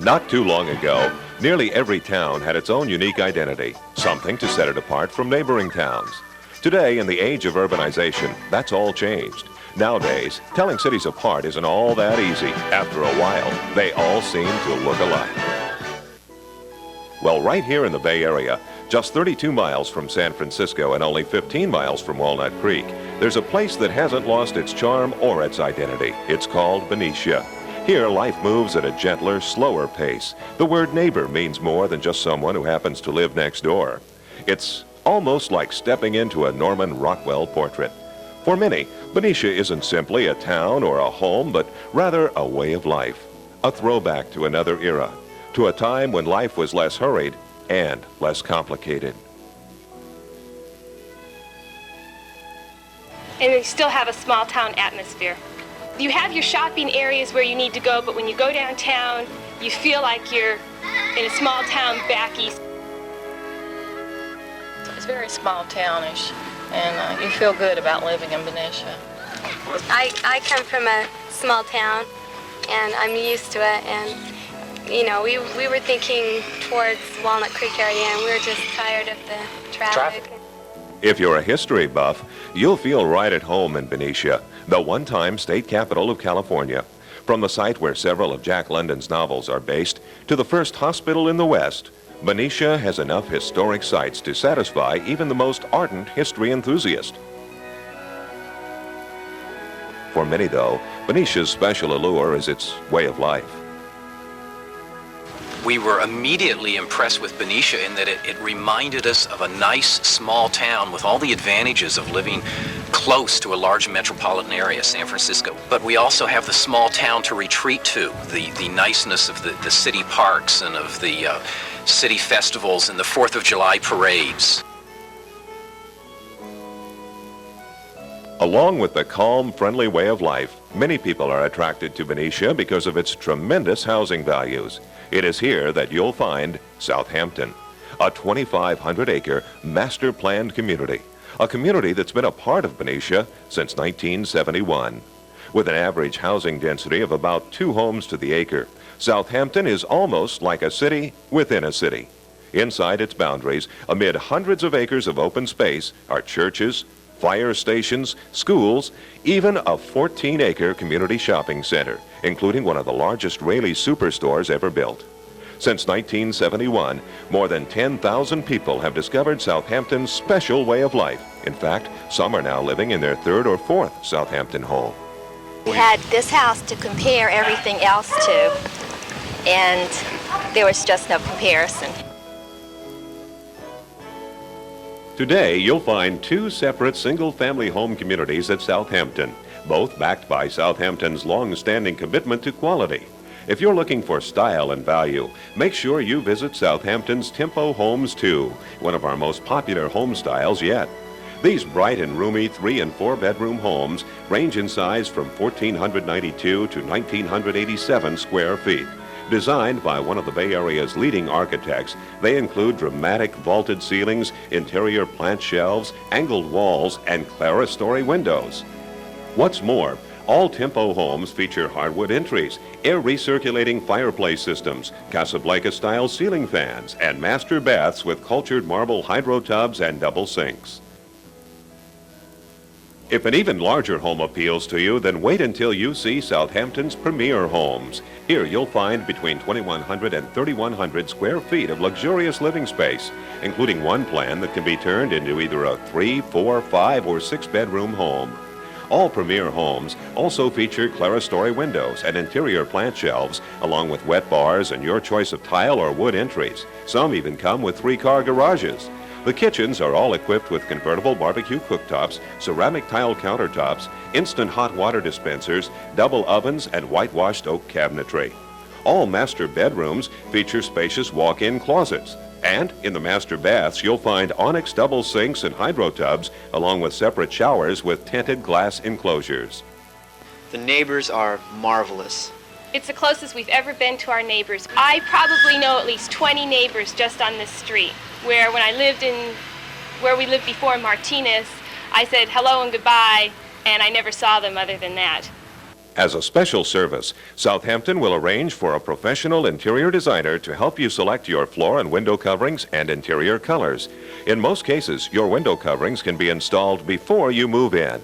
Not too long ago, nearly every town had its own unique identity, something to set it apart from neighboring towns. Today, in the age of urbanization, that's all changed. Nowadays, telling cities apart isn't all that easy. After a while, they all seem to look alike. Well, right here in the Bay Area, just 32 miles from San Francisco and only 15 miles from Walnut Creek, there's a place that hasn't lost its charm or its identity. It's called Benicia. Here, life moves at a gentler, slower pace. The word neighbor means more than just someone who happens to live next door. It's almost like stepping into a Norman Rockwell portrait. For many, Benicia isn't simply a town or a home, but rather a way of life, a throwback to another era, to a time when life was less hurried and less complicated. And we still have a small town atmosphere. You have your shopping areas where you need to go, but when you go downtown, you feel like you're in a small town back east. It's very small townish, and you feel good about living in Benicia. I come from a small town, and I'm used to it, and you know, we were thinking towards Walnut Creek area, and we were just tired of the traffic. If you're a history buff, you'll feel right at home in Benicia, the one-time state capital of California. From the site where several of Jack London's novels are based to the first hospital in the West, Benicia has enough historic sites to satisfy even the most ardent history enthusiast. For many, though, Benicia's special allure is its way of life. We were immediately impressed with Benicia in that it reminded us of a nice small town with all the advantages of living close to a large metropolitan area, San Francisco. But we also have the small town to retreat to, the niceness of the city parks and of the city festivals and the 4th of July parades. Along with the calm, friendly way of life, many people are attracted to Benicia because of its tremendous housing values. It is here that you'll find Southampton, a 2,500-acre master-planned community, a community that's been a part of Benicia since 1971. With an average housing density of about 2 homes to the acre, Southampton is almost like a city within a city. Inside its boundaries, amid hundreds of acres of open space, are churches, fire stations, schools, even a 14-acre community shopping center, including one of the largest Raley's superstores ever built. Since 1971, more than 10,000 people have discovered Southampton's special way of life. In fact, some are now living in their 3rd or 4th Southampton home. We had this house to compare everything else to, and there was just no comparison. Today, you'll find 2 separate single-family home communities at Southampton, both backed by Southampton's long-standing commitment to quality. If you're looking for style and value, make sure you visit Southampton's Tempo Homes 2, one of our most popular home styles yet. These bright and roomy 3- and 4-bedroom homes range in size from 1,492 to 1,987 square feet. Designed by one of the Bay Area's leading architects, they include dramatic vaulted ceilings, interior plant shelves, angled walls, and clerestory windows. What's more, all Tempo homes feature hardwood entries, air recirculating fireplace systems, Casablanca-style ceiling fans, and master baths with cultured marble hydro tubs and double sinks. If an even larger home appeals to you, then wait until you see Southampton's premier homes. Here you'll find between 2,100 and 3,100 square feet of luxurious living space, including one plan that can be turned into either a 3, 4, 5, or 6-bedroom home. All premier homes also feature clerestory windows and interior plant shelves, along with wet bars and your choice of tile or wood entries. Some even come with 3-car garages. The kitchens are all equipped with convertible barbecue cooktops, ceramic tile countertops, instant hot water dispensers, double ovens, and whitewashed oak cabinetry. All master bedrooms feature spacious walk-in closets. And in the master baths, you'll find onyx double sinks and hydro tubs, along with separate showers with tinted glass enclosures. The neighbors are marvelous. It's the closest we've ever been to our neighbors. I probably know at least 20 neighbors just on this street, where when I lived where we lived before in Martinez, I said hello and goodbye, and I never saw them other than that. As a special service, Southampton will arrange for a professional interior designer to help you select your floor and window coverings and interior colors. In most cases, your window coverings can be installed before you move in.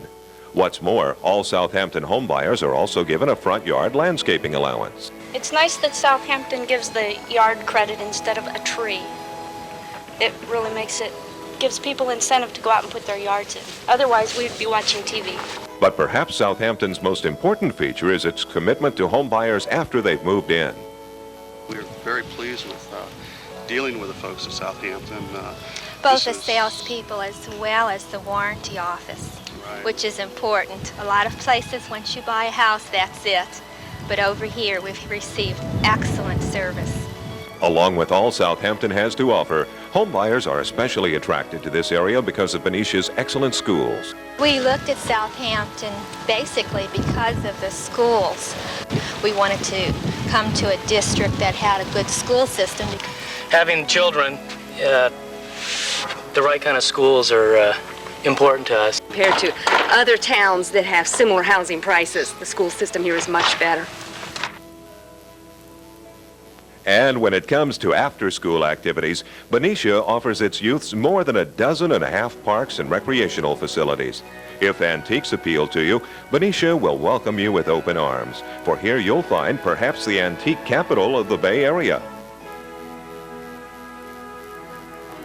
What's more, all Southampton homebuyers are also given a front yard landscaping allowance. It's nice that Southampton gives the yard credit instead of a tree. It really gives people incentive to go out and put their yards in. Otherwise, we'd be watching TV. But perhaps Southampton's most important feature is its commitment to homebuyers after they've moved in. We're very pleased with dealing with the folks at Southampton. Both the salespeople as well as the warranty office, Right. which is important. A lot of places, once you buy a house, that's it. But over here, we've received excellent service. Along with all Southampton has to offer, homebuyers are especially attracted to this area because of Benicia's excellent schools. We looked at Southampton basically because of the schools. We wanted to come to a district that had a good school system. Having children, the right kind of schools are important to us. Compared to other towns that have similar housing prices, the school system here is much better. And when it comes to after-school activities, Benicia offers its youths more than 12.5 parks and recreational facilities. If antiques appeal to you, Benicia will welcome you with open arms, for here you'll find perhaps the antique capital of the Bay Area.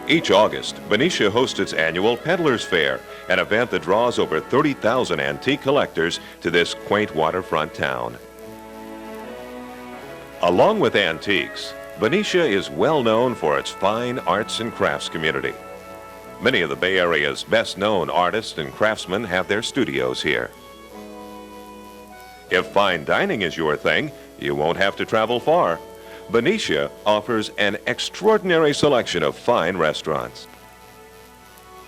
Each August, Benicia hosts its annual Peddlers Fair, an event that draws over 30,000 antique collectors to this quaint waterfront town. Along with antiques, Benicia is well known for its fine arts and crafts community. Many of the Bay Area's best-known artists and craftsmen have their studios here. If fine dining is your thing, you won't have to travel far. Benicia offers an extraordinary selection of fine restaurants.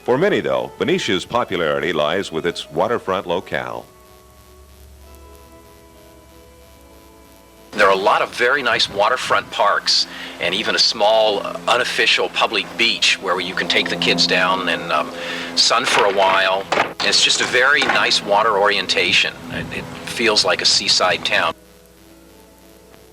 For many, though, Benicia's popularity lies with its waterfront locale. There are a lot of very nice waterfront parks and even a small unofficial public beach where you can take the kids down and sun for a while. It's just a very nice water orientation. It feels like a seaside town.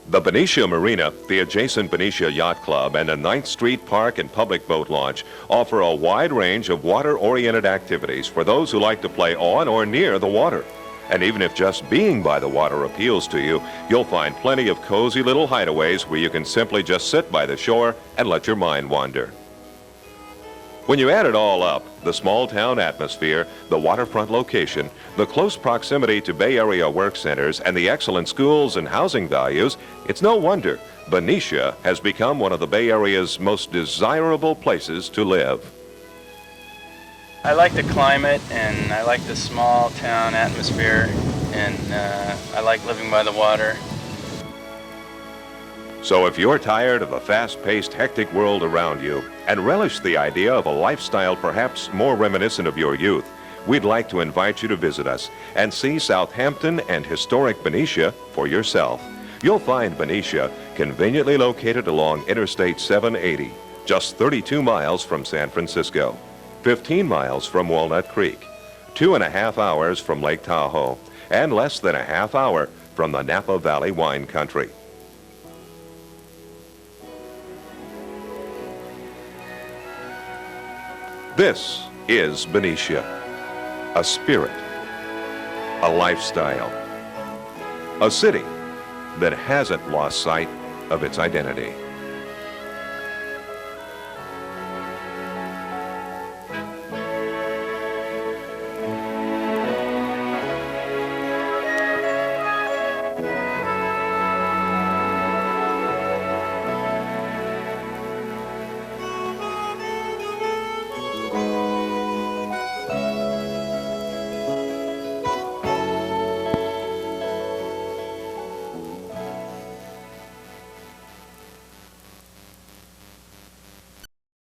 The Benicia Marina, the adjacent Benicia Yacht Club, and a 9th Street Park and public boat launch offer a wide range of water-oriented activities for those who like to play on or near the water. And even if just being by the water appeals to you, you'll find plenty of cozy little hideaways where you can simply just sit by the shore and let your mind wander. When you add it all up, the small town atmosphere, the waterfront location, the close proximity to Bay Area work centers, and the excellent schools and housing values, it's no wonder Benicia has become one of the Bay Area's most desirable places to live. I like the climate, and I like the small town atmosphere, and I like living by the water. So if you're tired of the fast-paced, hectic world around you and relish the idea of a lifestyle perhaps more reminiscent of your youth, we'd like to invite you to visit us and see Southampton and historic Benicia for yourself. You'll find Benicia conveniently located along Interstate 780, just 32 miles from San Francisco, 15 miles from Walnut Creek, 2.5 hours from Lake Tahoe, and less than a half hour from the Napa Valley wine country. This is Benicia, a spirit, a lifestyle, a city that hasn't lost sight of its identity.